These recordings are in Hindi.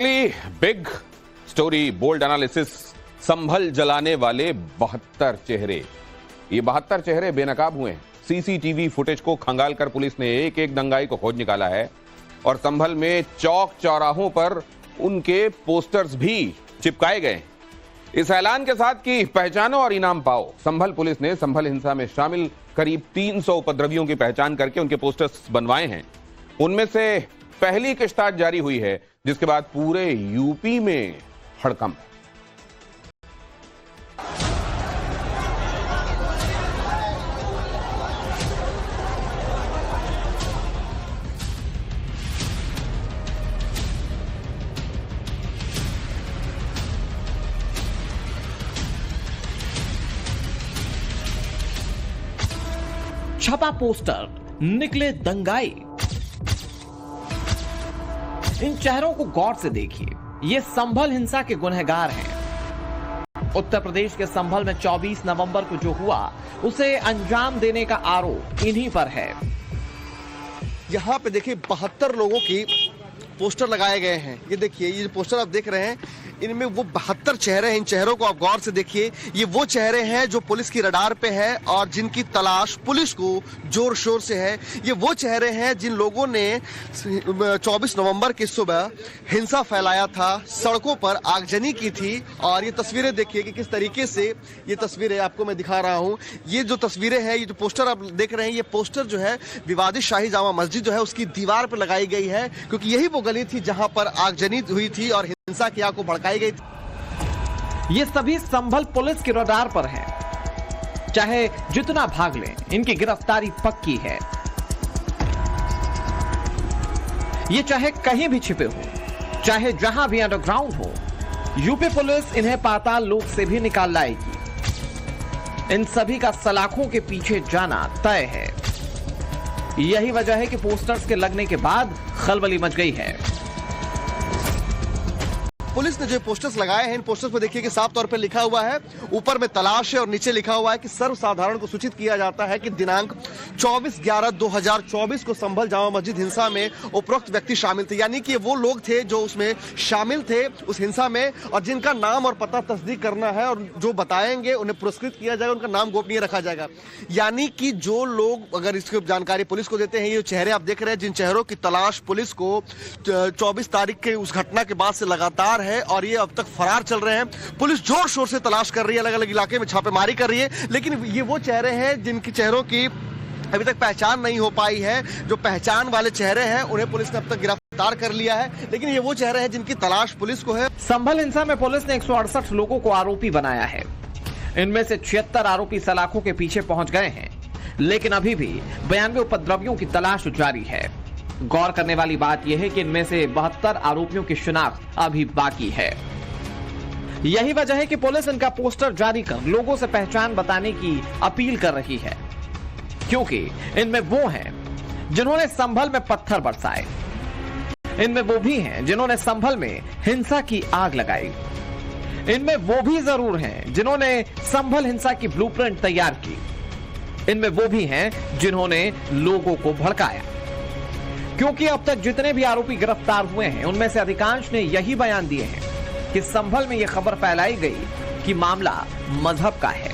बिग स्टोरी, बोल्ड एनालिसिस, संभल जलाने वाले 72 चेहरे। ये 72 चेहरे बेनकाब हुए हैं। सीसीटीवी फुटेज को खंगाल कर पुलिस ने एक एक दंगाई को खोज निकाला है और संभल में चौक चौराहों पर उनके पोस्टर्स भी चिपकाए गए। इस ऐलान के साथ कि पहचानो और इनाम पाओ, संभल पुलिस ने संभल हिंसा में शामिल करीब 300 उपद्रवियों की पहचान करके उनके पोस्टर्स बनवाए हैं। उनमें से पहली किश्त आज जारी हुई है, जिसके बाद पूरे यूपी में हड़कंप। छपा पोस्टर, निकले दंगाई। इन चेहरों को गौर से देखिए, ये संभल हिंसा के गुनहगार हैं। उत्तर प्रदेश के संभल में 24 नवंबर को जो हुआ, उसे अंजाम देने का आरोप इन्हीं पर है। यहाँ पे देखिए 72 लोगों की पोस्टर लगाए गए हैं। ये देखिए, ये पोस्टर आप देख रहे हैं, इनमें वो 72 चेहरे हैं। इन चेहरों को आप गौर से देखिए। ये वो चेहरे हैं जो पुलिस की रडार पे है और जिनकी तलाश पुलिस को जोर शोर से है। ये वो चेहरे हैं जिन लोगों ने 24 नवंबर की सुबह हिंसा फैलाया था, सड़कों पर आगजनी की थी। और ये तस्वीरें देखिए कि किस तरीके से ये तस्वीरें आपको मैं दिखा रहा हूँ। ये जो तस्वीरें हैं, ये जो पोस्टर आप देख रहे हैं, ये पोस्टर जो है विवादित शाही जामा मस्जिद जो है उसकी दीवार पर लगाई गई है, क्योंकि यही वो गली थी जहां पर आगजनी हुई थी और हिंसा की आग को भड़काई गई थी। ये सभी संभल पुलिस के रडार पर हैं। चाहे जितना भाग लें, इनकी गिरफ्तारी पक्की है। ये चाहे कहीं भी छिपे हो, चाहे जहां भी अंडरग्राउंड हो, यूपी पुलिस इन्हें पाताल लोक से भी निकाल लाएगी। इन सभी का सलाखों के पीछे जाना तय है। यही वजह है कि पोस्टर्स के लगने के बाद खलबली मच गई है। पुलिस ने जो पोस्टर्स लगाए हैं, इन पोस्टर्स पर देखिए कि साफ तौर पर लिखा हुआ है, ऊपर में तलाश है और नीचे लिखा हुआ है कि सर्वसाधारण को सूचित किया जाता है कि दिनांक 24/11/2024 को संभल जामा मस्जिद हिंसा में उपरोक्त व्यक्ति शामिल थे। यानी कि वो लोग थे जो उसमें शामिल थे उस हिंसा में, और जिनका नाम और पता तस्दीक करना है और जो बताएंगे उन्हें पुरस्कृत किया जाएगा, उनका नाम गोपनीय रखा जाएगा। यानी कि जो लोग अगर इसकी जानकारी पुलिस को देते हैं, ये चेहरे आप देख रहे हैं, जिन चेहरों की तलाश पुलिस को 24 तारीख के उस घटना के बाद से लगातार है और ये अब तक फरार चल रहे हैं। पुलिस जोर शोर से तलाश कर रही है, अलग अलग इलाके में छापेमारी कर रही है, लेकिन ये वो चेहरे हैं जिनकी चेहरों की अभी तक पहचान नहीं हो पाई है। जो पहचान वाले चेहरे हैं उन्हें पुलिस ने अब तक गिरफ्तार कर लिया है, लेकिन ये वो चेहरे हैं जिनकी तलाश पुलिस को है। संभल हिंसा में पुलिस ने 168 लोगों को आरोपी बनाया है। इनमें से 76 आरोपी सलाखों के पीछे पहुंच गए हैं, लेकिन अभी भी 92 उपद्रवियों की तलाश जारी है। गौर करने वाली बात यह है कि इनमें से 72 आरोपियों की शिनाख्त अभी बाकी है। यही वजह है कि पुलिस इनका पोस्टर जारी कर लोगों से पहचान बताने की अपील कर रही है, क्योंकि इनमें वो हैं जिन्होंने संभल में पत्थर बरसाए, इनमें वो भी हैं जिन्होंने संभल में हिंसा की आग लगाई, इनमें वो भी जरूर हैं जिन्होंने संभल हिंसा की ब्लूप्रिंट तैयार की, इनमें वो भी हैं जिन्होंने लोगों को भड़काया। क्योंकि अब तक जितने भी आरोपी गिरफ्तार हुए हैं, उनमें से अधिकांश ने यही बयान दिए हैं कि संभल में यह खबर फैलाई गई कि मामला मजहब का है।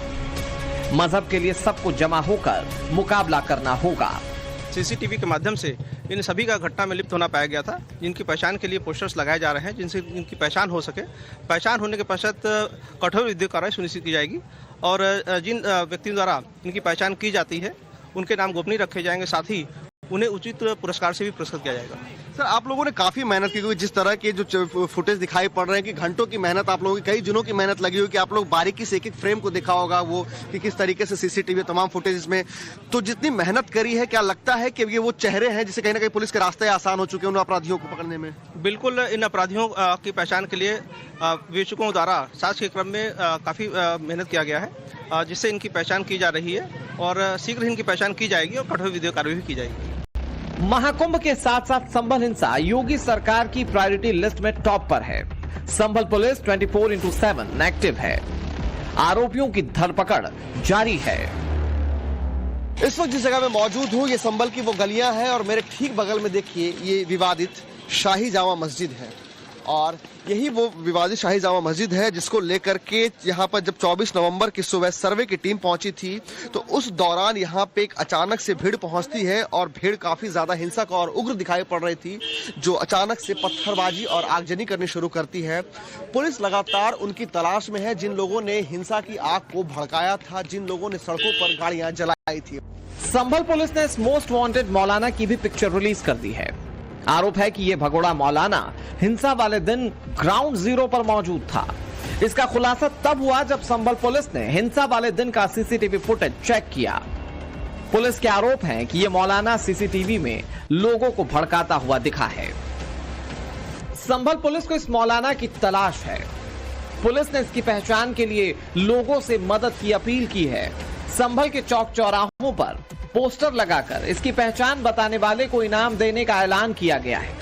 मजहब के लिए सबको जमा होकर मुकाबला करना होगा। सीसीटीवी के माध्यम से इन सभी का घटना में लिप्त होना पाया गया था, जिनकी पहचान के लिए पोस्टर्स लगाए जा रहे हैं, जिनसे इनकी पहचान हो सके। पहचान होने के पश्चात कठोर विधिक कार्रवाई सुनिश्चित की जाएगी और जिन व्यक्तियों द्वारा इनकी पहचान की जाती है उनके नाम गोपनीय रखे जाएंगे, साथ ही उन्हें उचित पुरस्कार से भी पुरस्कृत किया जाएगा। सर, आप लोगों ने काफी मेहनत की, क्योंकि जिस तरह के जो फुटेज दिखाई पड़ रहे हैं कि घंटों की मेहनत आप लोगों की, कई दिनों की मेहनत लगी हुई कि आप लोग बारीकी से एक एक फ्रेम को देखा होगा, वो कि किस तरीके से सीसीटीवी तमाम फुटेज में। तो जितनी मेहनत करी है, क्या लगता है कि ये वो चेहरे हैं जिससे कहीं ना कहीं पुलिस के रास्ते आसान हो चुके हैं उन अपराधियों को पकड़ने में? बिल्कुल, इन अपराधियों की पहचान के लिए विवेचकों द्वारा साक्ष्य के क्रम में काफी मेहनत किया गया है, जिससे इनकी पहचान की जा रही है और शीघ्र इनकी पहचान की जाएगी और कठोर विधिक कार्रवाई भी की जाएगी। महाकुंभ के साथ साथ संभल हिंसा योगी सरकार की प्रायोरिटी लिस्ट में टॉप पर है। संभल पुलिस 24/7 एक्टिव है। आरोपियों की धरपकड़ जारी है। इस वक्त जिस जगह में मौजूद हूँ, ये संभल की वो गलियां हैं और मेरे ठीक बगल में देखिए ये विवादित शाही जामा मस्जिद है। और यही वो विवादित शाही जामा मस्जिद है जिसको लेकर के यहाँ पर जब 24 नवंबर की सुबह सर्वे की टीम पहुंची थी तो उस दौरान यहाँ पे एक अचानक से भीड़ पहुंचती है और भीड़ काफी ज्यादा हिंसक और उग्र दिखाई पड़ रही थी, जो अचानक से पत्थरबाजी और आगजनी करनी शुरू करती है। पुलिस लगातार उनकी तलाश में है जिन लोगों ने हिंसा की आग को भड़काया था, जिन लोगों ने सड़कों पर गाड़ियां जलाई थी। संभल पुलिस ने इस मोस्ट वांटेड मौलाना की भी पिक्चर रिलीज कर दी है। आरोप है कि यह भगोड़ा मौलाना हिंसा वाले दिन ग्राउंड जीरो पर मौजूद था। इसका खुलासा तब हुआ जब संभल पुलिस ने हिंसा वाले दिन का सीसीटीवी फुटेज चेक किया। पुलिस के आरोप हैं कि यह मौलाना सीसीटीवी में लोगों को भड़काता हुआ दिखा है। संभल पुलिस को इस मौलाना की तलाश है। पुलिस ने इसकी पहचान के लिए लोगों से मदद की अपील की है। संभल के चौक चौराहों पर पोस्टर लगाकर इसकी पहचान बताने वाले को इनाम देने का ऐलान किया गया है।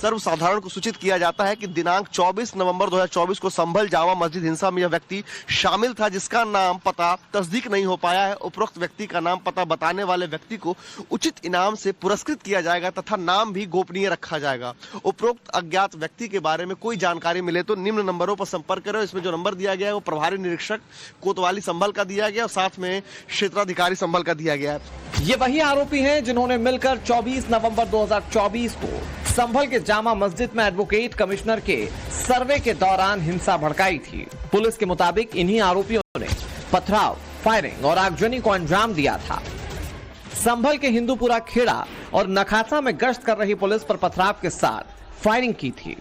सर्वसाधारण को सूचित किया जाता है कि दिनांक 24 नवंबर 2024 को संभल जामा मस्जिद हिंसा में यह व्यक्ति शामिल था, जिसका नाम पता तस्दीक नहीं हो पाया है। उपरोक्त व्यक्ति का नाम पता बताने वाले व्यक्ति को उचित इनाम से पुरस्कृत किया जाएगा तथा नाम भी गोपनीय रखा जाएगा। उपरोक्त अज्ञात व्यक्ति के बारे में कोई जानकारी मिले तो निम्न नंबरों पर संपर्क करें। इसमें जो नंबर दिया गया है वो प्रभारी निरीक्षक कोतवाली संभल का दिया गया और साथ में क्षेत्राधिकारी संभल का दिया गया है। ये वही आरोपी हैं जिन्होंने मिलकर 24 नवंबर 2024 को संभल के जामा मस्जिद में एडवोकेट कमिश्नर के सर्वे के दौरान हिंसा भड़काई थी। पुलिस के मुताबिक इन्हीं आरोपियों ने पथराव, फायरिंग और आगजनी को अंजाम दिया था। संभल के हिंदूपुरा खेड़ा और नखासा में गश्त कर रही पुलिस पर पथराव के साथ फायरिंग की थी।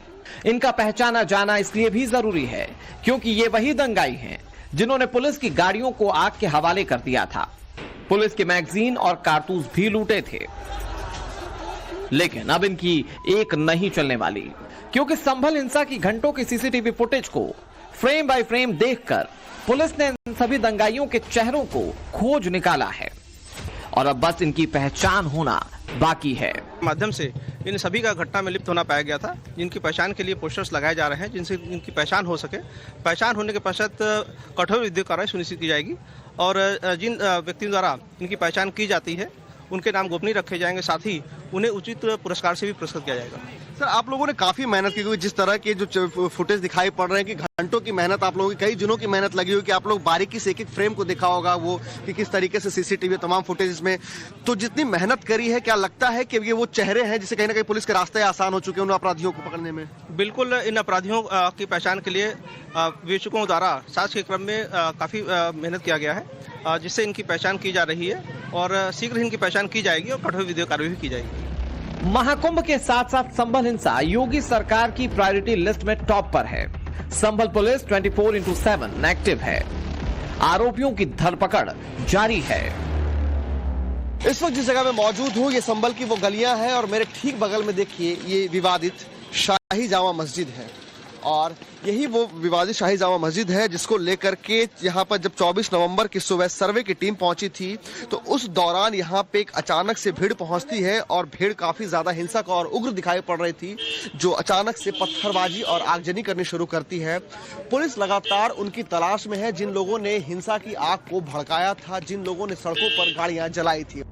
इनका पहचाना जाना इसलिए भी जरूरी है क्योंकि ये वही दंगाई हैं जिन्होंने पुलिस की गाड़ियों को आग के हवाले कर दिया था। पुलिस के मैगजीन और कारतूस भी लूटे थे, लेकिन अब इनकी एक नहीं चलने वाली, क्योंकि संभल हिंसा की घंटों की सीसीटीवी फुटेज को फ्रेम बाय फ्रेम देखकर पुलिस ने इन सभी दंगाइयों के चेहरों को खोज निकाला है और अब बस इनकी पहचान होना बाकी है। माध्यम से इन सभी का घटना में लिप्त होना पाया गया था, जिनकी पहचान के लिए पोस्टर्स लगाए जा रहे हैं, जिनसे इनकी पहचान हो सके। पहचान होने के पश्चात कठोर विधिक कार्रवाई सुनिश्चित की जाएगी और जिन व्यक्तियों द्वारा इनकी पहचान की जाती है उनके नाम गोपनीय रखे जाएंगे, साथ ही उन्हें उचित पुरस्कार से भी पुरस्कृत किया जाएगा। सर, आप लोगों ने काफी मेहनत की, क्योंकि जिस तरह के जो फुटेज दिखाई पड़ रहे हैं कि घंटों की मेहनत आप लोगों की, कई दिनों की मेहनत लगी हुई कि आप लोग बारीकी से एक एक फ्रेम को देखा होगा वो कि किस तरीके से सीसीटीवी तमाम फुटेज में, तो जितनी मेहनत करी है क्या लगता है कि ये वो चेहरे हैं जिससे कहीं ना कहीं पुलिस के रास्ते आसान हो चुके हैं उन अपराधियों को पकड़ने में? बिल्कुल, इन अपराधियों की पहचान के लिए विवेचकों द्वारा साक्ष्य के क्रम में काफी मेहनत किया गया है, जिससे इनकी पहचान की जा रही है और शीघ्र इनकी पहचान की जाएगी और कठोर विधिक कार्रवाई भी की जाएगी। महाकुंभ के साथ साथ संभल हिंसा योगी सरकार की प्रायोरिटी लिस्ट में टॉप पर है। संभल पुलिस 24/7 एक्टिव है। आरोपियों की धरपकड़ जारी है। इस वक्त जिस जगह में मौजूद हूँ ये संभल की वो गलियां हैं और मेरे ठीक बगल में देखिए ये विवादित शाही जामा मस्जिद है और यही वो विवादित शाही जामा मस्जिद है जिसको लेकर के यहाँ पर जब 24 नवंबर की सुबह सर्वे की टीम पहुंची थी तो उस दौरान यहाँ पे एक अचानक से भीड़ पहुंचती है और भीड़ काफी ज्यादा हिंसक और उग्र दिखाई पड़ रही थी, जो अचानक से पत्थरबाजी और आगजनी करनी शुरू करती है। पुलिस लगातार उनकी तलाश में है जिन लोगों ने हिंसा की आग को भड़काया था, जिन लोगों ने सड़कों पर गाड़ियां जलाई थी।